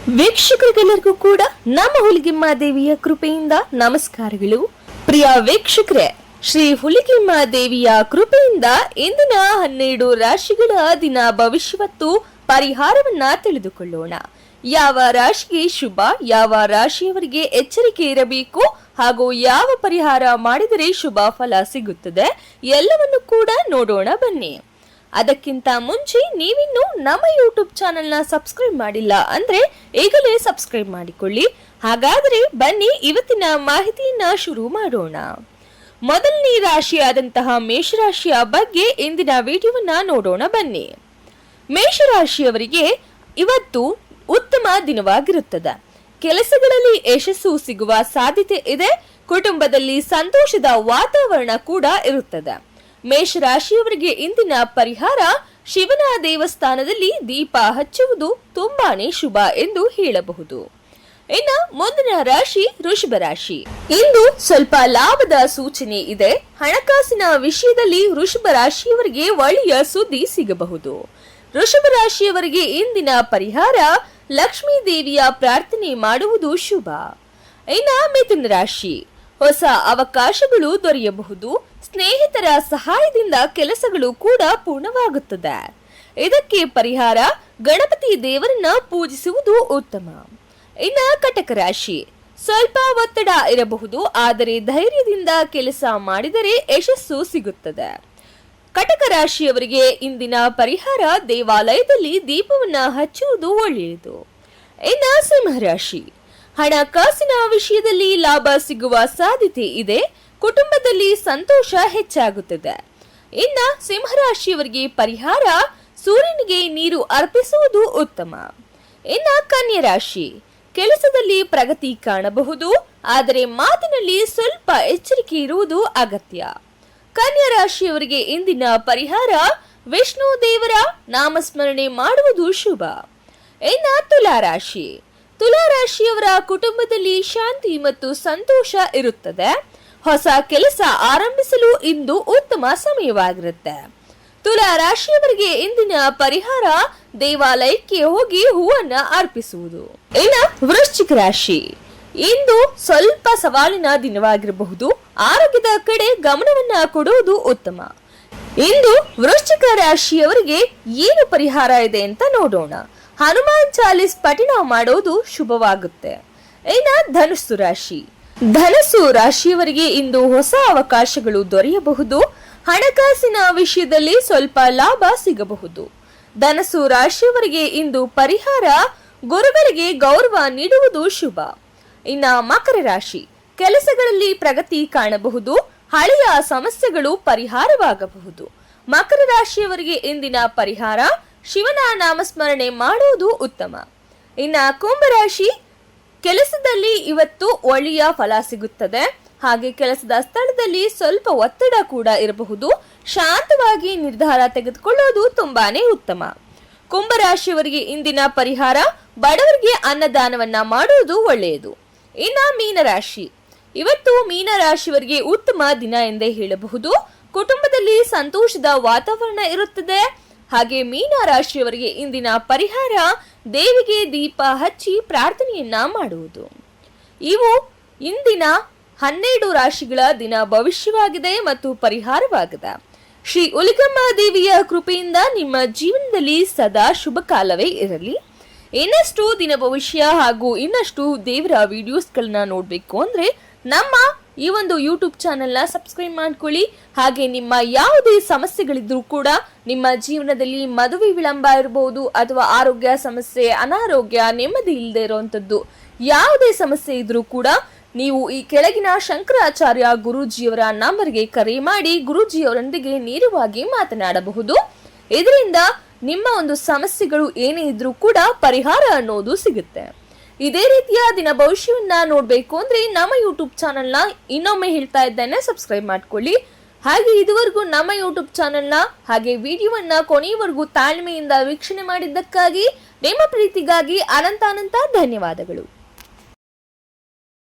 ವೀಕ್ಷಕರಿಗೆಲ್ಲರಿಗೂ ಕೂಡ ನಮ್ಮ ಹುಲಿಗೆಮ್ಮ ದೇವಿಯ ಕೃಪೆಯಿಂದ ನಮಸ್ಕಾರಗಳು. ಪ್ರಿಯ ವೀಕ್ಷಕರೇ, ಶ್ರೀ ಹುಲಿಗೆಮ್ಮ ದೇವಿಯ ಕೃಪೆಯಿಂದ ಇಂದಿನ 12 ರಾಶಿಗಳ ದಿನ ಭವಿಷ್ಯವತ್ತು ಪರಿಹಾರವನ್ನ ತಿಳಿದುಕೊಳ್ಳೋಣ. ಯಾವ ರಾಶಿಗೆ ಶುಭ, ಯಾವ ರಾಶಿಯವರಿಗೆ ಎಚ್ಚರಿಕೆ ಇರಬೇಕು ಹಾಗೂ ಯಾವ ಪರಿಹಾರ ಮಾಡಿದರೆ ಶುಭ ಫಲ ಸಿಗುತ್ತದೆ ಎಲ್ಲವನ್ನು ಕೂಡ ನೋಡೋಣ ಬನ್ನಿ. ಅದಕ್ಕಿಂತ ಮುಂಚೆ ನೀವಿನ್ನು ನಮ್ಮ ಯೂಟ್ಯೂಬ್ ಚಾನೆಲ್ನ ಸಬ್ಸ್ಕ್ರೈಬ್ ಮಾಡಿಲ್ಲ ಅಂದ್ರೆ ಈಗಲೇ ಸಬ್ಸ್ಕ್ರೈಬ್ ಮಾಡಿಕೊಳ್ಳಿ. ಹಾಗಾದ್ರೆ ಬನ್ನಿ ಇವತ್ತಿನ ಮಾಹಿತಿಯನ್ನ ಶುರು ಮಾಡೋಣ. ಮೊದಲನೇ ರಾಶಿಯಾದಂತಹ ಮೇಷರಾಶಿಯ ಬಗ್ಗೆ ಇಂದಿನ ವಿಡಿಯೋವನ್ನ ನೋಡೋಣ ಬನ್ನಿ. ಮೇಷರಾಶಿಯವರಿಗೆ ಇವತ್ತು ಉತ್ತಮ ದಿನವಾಗಿರುತ್ತದೆ. ಕೆಲಸಗಳಲ್ಲಿ ಯಶಸ್ಸು ಸಿಗುವ ಸಾಧ್ಯತೆ ಇದೆ. ಕುಟುಂಬದಲ್ಲಿ ಸಂತೋಷದ ವಾತಾವರಣ ಕೂಡ ಇರುತ್ತದೆ. ಮೇಷರಾಶಿಯವರಿಗೆ ಇಂದಿನ ಪರಿಹಾರ ಶಿವನ ದೇವಸ್ಥಾನದಲ್ಲಿ ದೀಪ ಹಚ್ಚುವುದು ತುಂಬಾನೇ ಶುಭ ಎಂದು ಹೇಳಬಹುದು. ಇನ್ನು ಮುಂದಿನ ರಾಶಿ ವೃಷಭ ರಾಶಿ. ಇಂದು ಸ್ವಲ್ಪ ಲಾಭದ ಸೂಚನೆ ಇದೆ. ಹಣಕಾಸಿನ ವಿಷಯದಲ್ಲಿ ವೃಷಭ ರಾಶಿಯವರಿಗೆ ಒಳ್ಳೆಯ ಸುದ್ದಿ ಸಿಗಬಹುದು. ವೃಷಭ ರಾಶಿಯವರಿಗೆ ಇಂದಿನ ಪರಿಹಾರ ಲಕ್ಷ್ಮೀ ದೇವಿಯ ಪ್ರಾರ್ಥನೆ ಮಾಡುವುದು ಶುಭ. ಇನ್ನು ಮಿಥುನ ರಾಶಿ. ಹೊಸ ಅವಕಾಶಗಳು ದೊರೆಯಬಹುದು. ಸ್ನೇಹಿತರ ಸಹಾಯದಿಂದ ಕೆಲಸಗಳು ಕೂಡ ಪೂರ್ಣವಾಗುತ್ತದೆ. ಇದಕ್ಕೆ ಪರಿಹಾರ ಗಣಪತಿ ದೇವರನ್ನ ಪೂಜಿಸುವುದು ಉತ್ತಮ. ಇನ್ನ ಕಟಕ ರಾಶಿ. ಸ್ವಲ್ಪ ಒತ್ತಡ ಇರಬಹುದು, ಆದರೆ ಧೈರ್ಯದಿಂದ ಕೆಲಸ ಮಾಡಿದರೆ ಯಶಸ್ಸು ಸಿಗುತ್ತದೆ. ಕಟಕ ರಾಶಿಯವರಿಗೆ ಇಂದಿನ ಪರಿಹಾರ ದೇವಾಲಯದಲ್ಲಿ ದೀಪವನ್ನ ಹಚ್ಚುವುದು ಒಳ್ಳೆಯದು. ಇನ್ನ ಸಿಂಹರಾಶಿ. ಹಣಕಾಸಿನ ವಿಷಯದಲ್ಲಿ ಲಾಭ ಸಿಗುವ ಸಾಧ್ಯತೆ ಇದೆ. ಕುಟುಂಬದಲ್ಲಿ ಸಂತೋಷ ಹೆಚ್ಚಾಗುತ್ತದೆ. ಇನ್ನ ಸಿಂಹರಾಶಿಯವರಿಗೆ ಪರಿಹಾರ ಸೂರ್ಯನಿಗೆ ನೀರು ಅರ್ಪಿಸುವುದು ಉತ್ತಮ. ಇನ್ನ ಕನ್ಯಾ ರಾಶಿ. ಕೆಲಸದಲ್ಲಿ ಪ್ರಗತಿ ಕಾಣಬಹುದು, ಆದರೆ ಮಾತಿನಲ್ಲಿ ಸ್ವಲ್ಪ ಎಚ್ಚರಿಕೆ ಇರುವುದು ಅಗತ್ಯ. ಕನ್ಯಾ ರಾಶಿಯವರಿಗೆ ಇಂದಿನ ಪರಿಹಾರ ವಿಷ್ಣು ದೇವರ ನಾಮಸ್ಮರಣೆ ಮಾಡುವುದು ಶುಭ. ಇನ್ನ ತುಲಾ ರಾಶಿ. ತುಲಾ ರಾಶಿಯವರ ಕುಟುಂಬದಲ್ಲಿ ಶಾಂತಿ ಮತ್ತು ಸಂತೋಷ ಇರುತ್ತದೆ. ಹೊಸ ಕೆಲಸ ಆರಂಭಿಸಲು ಇಂದು ಉತ್ತಮ ಸಮಯವಾಗಿರುತ್ತೆ. ತುಲಾ ರಾಶಿಯವರಿಗೆ ಇಂದಿನ ಪರಿಹಾರ ದೇವಾಲಯಕ್ಕೆ ಹೋಗಿ ಹೂವನ್ನ ಅರ್ಪಿಸುವುದು. ಇನ್ನು ವೃಶ್ಚಿಕ ರಾಶಿ. ಇಂದು ಸ್ವಲ್ಪ ಸವಾಲಿನ ದಿನವಾಗಿರಬಹುದು. ಆರೋಗ್ಯದ ಕಡೆ ಗಮನವನ್ನ ಕೊಡುವುದು ಉತ್ತಮ. ಇಂದು ವೃಶ್ಚಿಕ ರಾಶಿಯವರಿಗೆ ಏನು ಪರಿಹಾರ ಇದೆ ಅಂತ ನೋಡೋಣ. ಹನುಮಾನ್ ಚಾಲಿಸ್ ಪಠಣ ಮಾಡೋದು ಶುಭವಾಗುತ್ತೆ. ಇನ್ನ ಧನುಸ್ಸು ರಾಶಿ. ಧನಸ್ಸು ರಾಶಿಯವರಿಗೆ ಇಂದು ಹೊಸ ಅವಕಾಶಗಳು ದೊರೆಯಬಹುದು. ಹಣಕಾಸಿನ ವಿಷಯದಲ್ಲಿ ಸ್ವಲ್ಪ ಲಾಭ ಸಿಗಬಹುದು. ಧನಸ್ಸು ರಾಶಿಯವರಿಗೆ ಇಂದು ಪರಿಹಾರ ಗುರುಗಳಿಗೆ ಗೌರವ ನೀಡುವುದು ಶುಭ. ಇನ್ನ ಮಕರ ರಾಶಿ. ಕೆಲಸಗಳಲ್ಲಿ ಪ್ರಗತಿ ಕಾಣಬಹುದು. ಹಳೆಯ ಸಮಸ್ಯೆಗಳು ಪರಿಹಾರವಾಗಬಹುದು. ಮಕರ ರಾಶಿಯವರಿಗೆ ಇಂದಿನ ಪರಿಹಾರ ಶಿವನ ನಾಮಸ್ಮರಣೆ ಮಾಡುವುದು ಉತ್ತಮ. ಇನ್ನ ಕುಂಭರಾಶಿ. ಕೆಲಸದಲ್ಲಿ ಇವತ್ತು ಒಳ್ಳೆಯ ಫಲ ಸಿಗುತ್ತದೆ. ಹಾಗೆ ಕೆಲಸದ ಸ್ಥಳದಲ್ಲಿ ಸ್ವಲ್ಪ ಒತ್ತಡ ಕೂಡ ಇರಬಹುದು. ಶಾಂತವಾಗಿ ನಿರ್ಧಾರ ತೆಗೆದುಕೊಳ್ಳೋದು ತುಂಬಾನೇ ಉತ್ತಮ. ಕುಂಭರಾಶಿಯವರಿಗೆ ಇಂದಿನ ಪರಿಹಾರ ಬಡವರಿಗೆ ಅನ್ನದಾನವನ್ನ ಮಾಡುವುದು ಒಳ್ಳೆಯದು. ಇನ್ನ ಮೀನರಾಶಿ. ಇವತ್ತು ಮೀನರಾಶಿಯವರಿಗೆ ಉತ್ತಮ ದಿನ ಎಂದೇ ಹೇಳಬಹುದು. ಕುಟುಂಬದಲ್ಲಿ ಸಂತೋಷದ ವಾತಾವರಣ ಇರುತ್ತದೆ. ಹಾಗೆ ಮೀನ ರಾಶಿಯವರಿಗೆ ಇಂದಿನ ಪರಿಹಾರ ದೇವಿಗೆ ದೀಪ ಹಚ್ಚಿ ಪ್ರಾರ್ಥನೆಯನ್ನ ಮಾಡುವುದು. ಇವು ಇಂದಿನ 12 ರಾಶಿಗಳ ದಿನ ಭವಿಷ್ಯವಾಗಿದೆ ಮತ್ತು ಪರಿಹಾರವಾಗಿದೆ. ಶ್ರೀ ಹುಲಿಗೆಮ್ಮ ದೇವಿಯ ಕೃಪೆಯಿಂದ ನಿಮ್ಮ ಜೀವನದಲ್ಲಿ ಸದಾ ಶುಭ ಕಾಲವೇ ಇರಲಿ. ಇನ್ನಷ್ಟು ದಿನ ಭವಿಷ್ಯ ಹಾಗೂ ಇನ್ನಷ್ಟು ದೇವರ ವಿಡಿಯೋಸ್ಗಳನ್ನ ನೋಡ್ಬೇಕು ಅಂದ್ರೆ ನಮ್ಮ ಈ ಒಂದು ಯೂಟ್ಯೂಬ್ ಚಾನೆಲ್ನ ಸಬ್ಸ್ಕ್ರೈಬ್ ಮಾಡ್ಕೊಳ್ಳಿ. ಹಾಗೆ ನಿಮ್ಮ ಯಾವುದೇ ಸಮಸ್ಯೆಗಳಿದ್ರೂ ಕೂಡ, ನಿಮ್ಮ ಜೀವನದಲ್ಲಿ ಮದುವೆ ವಿಳಂಬ ಇರಬಹುದು ಅಥವಾ ಆರೋಗ್ಯ ಸಮಸ್ಯೆ, ಅನಾರೋಗ್ಯ, ನೆಮ್ಮದಿ ಇಲ್ಲದೆ ಇರುವಂತದ್ದು ಯಾವುದೇ ಸಮಸ್ಯೆ ಇದ್ರೂ ಕೂಡ ನೀವು ಈ ಕೆಳಗಿನ ಶಂಕರಾಚಾರ್ಯ ಗುರೂಜಿಯವರ ನಂಬರ್ಗೆ ಕರೆ ಮಾಡಿ ಗುರೂಜಿಯವರೊಂದಿಗೆ ನೇರವಾಗಿ ಮಾತನಾಡಬಹುದು. ಇದರಿಂದ ನಿಮ್ಮ ಒಂದು ಸಮಸ್ಯೆಗಳು ಏನೇ ಇದ್ರೂ ಕೂಡ ಪರಿಹಾರ ಅನ್ನೋದು ಸಿಗುತ್ತೆ. ಇದೇ ರೀತಿಯ ದಿನ ಭವಿಷ್ಯವನ್ನ ನೋಡ್ಬೇಕು ಅಂದ್ರೆ ನಮ್ಮ ಯೂಟ್ಯೂಬ್ ಚಾನೆಲ್ನ ಇನ್ನೊಮ್ಮೆ ಹೇಳ್ತಾ ಇದ್ದೇನೆ, ಸಬ್ಸ್ಕ್ರೈಬ್ ಮಾಡ್ಕೊಳ್ಳಿ. ಹಾಗೆ ಇದುವರೆಗೂ ನಮ್ಮ ಯೂಟ್ಯೂಬ್ ಚಾನೆಲ್ನ ಹಾಗೆ ವಿಡಿಯೋವನ್ನ ಕೊನೆಯವರೆಗೂ ತಾಳ್ಮೆಯಿಂದ ವೀಕ್ಷಣೆ ಮಾಡಿದ್ದಕ್ಕಾಗಿ ನಿಮ್ಮ ಪ್ರೀತಿಗಾಗಿ ಅನಂತ ಧನ್ಯವಾದಗಳು.